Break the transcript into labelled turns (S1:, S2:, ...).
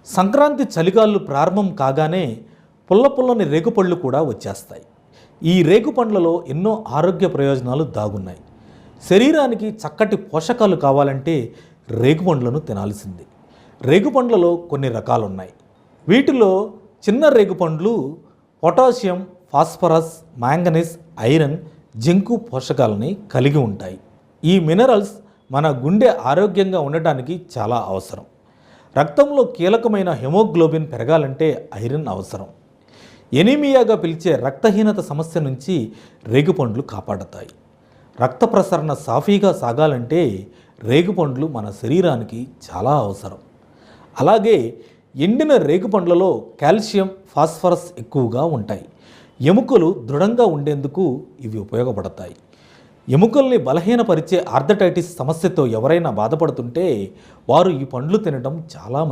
S1: సంక్రాంతి చలిగాలు ప్రారంభం కాగానే పుల్లని రేగుపళ్ళు కూడా వచ్చేస్తాయి. ఈ రేగుపండ్లలో ఎన్నో ఆరోగ్య ప్రయోజనాలు దాగున్నాయి. శరీరానికి చక్కటి పోషకాలు కావాలంటే రేగుపండ్లను తినాల్సింది. రేగుపండ్లలో కొన్ని రకాలున్నాయి. వీటిలో చిన్న రేగుపండ్లు potassium, phosphorus, manganese, iron, zinc పోషకాలని కలిగి ఉంటాయి. ఈ మినరల్స్ మన గుండె ఆరోగ్యంగా ఉండటానికి చాలా అవసరం. రక్తంలో కీలకమైన హెమోగ్లోబిన్ పెరగాలంటే ఐరన్ అవసరం. ఎనీమియాగా పిలిచే రక్తహీనత సమస్య నుంచి రేగుపండ్లు కాపాడతాయి. రక్త ప్రసరణ సాఫీగా సాగాలంటే రేగుపండ్లు మన శరీరానికి చాలా అవసరం. అలాగే ఎండిన రేగుపండ్లలో కాల్షియం, ఫాస్ఫరస్ ఎక్కువగా ఉంటాయి. ఎముకలు దృఢంగా ఉండేందుకు ఇవి ఉపయోగపడతాయి. ఎముకల్ని బలహీనపరిచే ఆర్థరైటిస్ సమస్యతో ఎవరైనా బాధపడుతుంటే వారు ఈ పండ్లు తినడం చాలా